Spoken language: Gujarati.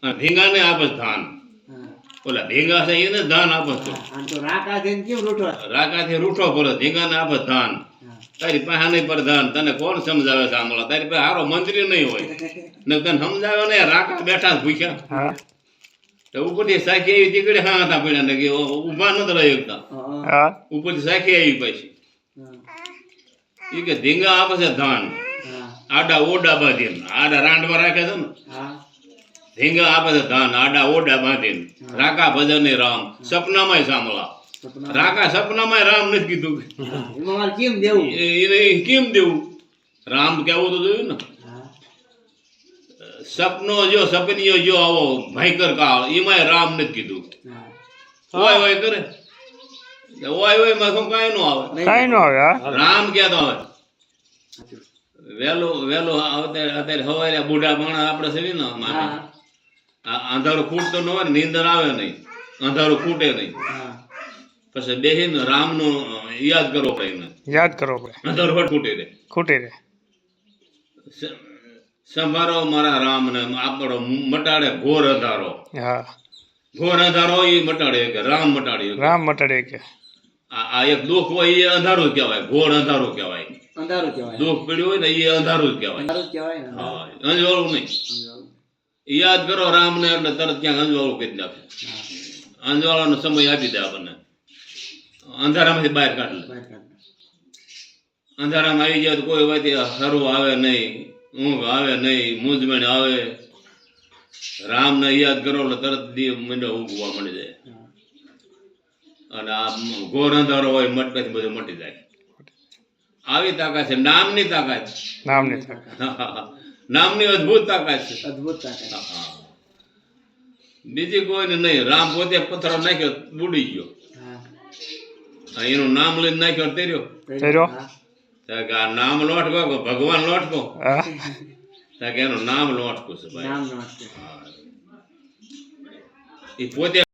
અને ભીંગાને આપે ધાન. ઓલા ભીંગા છે એને ધાન આપે છે. રાકાથી રૂઠો પડે ભીંગાને આપે ધાન. તારી પાસે નહીં પર ધાન તને કોણ સમજાવે છે આમલા તારી પાસે હારો મંત્રી નહીં હોય ને તને સમજાવે ને રાકા બેઠા ભૂખ્યા તો ઉપરથી સાખી આવી તીકડે હા હતા પડ્યા ને કે ઉભા નથી રહી શકતા ઉપરથી સાખી આવી પછી એ કે ધીંગા આપે છે ધાન આડા ઓડા બાંધીને આડા રાંડવા રાખે છે ને ધીંગા આપે છે ધાન આડા ઓડા બાંધીને રાકા ભજન રામ સપનામાં સાંભળા રાકા સપનામાં રામ નથી કીધું એને કેમ દેવું રામ કેવું તો જોયું ને સપનો જો સપનીઓ જો આવો ભયંકર કાળ એમાં રામ નથી કીધું ઓય ઓય કરે ઓય ઓય માં શું કાંઈ નો આવે રામ ક્યાં તો આવે વેલો અત્યારે હવારે બુઢા માણસ આપણે છે ને અંધારું ખૂટતો ન હોય ને નીંદર આવે નહીં અંધારું ખૂટે નહીં પછી બેહીને રામનું યાદ કરવો પડે અંધારું ખૂટે રે સંભારો મારા રામ ને આપણો મટાડે ઘોર અંધારો એ મટાડે કે રામ મટાડે કે આ એક દુઃખ હોય એ અંધારું કહેવાય ઘોર અંધારું કહેવાય દુઃખ પડ્યું હોય ને એ અંધારું જ કહેવાય હા અંજવાળું નહીં યાદ કરો રામ ને એટલે તરત ક્યાંક અંજવાળું કરી નાખે અંજવાળાનો સમય આપી દે આપણને અંધારામાંથી બહાર કાઢે અંધારામાં આવી જાય તો કોઈ વાત સારું આવે નહીં ઊંઘ આવે નહીં મૂંઝવણ આવે રામને યાદ કરો એટલે તરત મંડો ઊંઘવા મળી જાય અને આ ઘોર અંધારો હોય મટકાથી બધું મટી જાય આવી તાકાત છે નામની અદભુત તાકાત છે બીજી કોઈને નહીં રામ પોતે પથ્થરો નાખ્યો બુડી ગયો એનું નામ લઈને નાખ્યો તેર્યો આ નામ લોટકો ભગવાન લોટકો એનું નામ લોટકો છે ભાઈ એ પોતે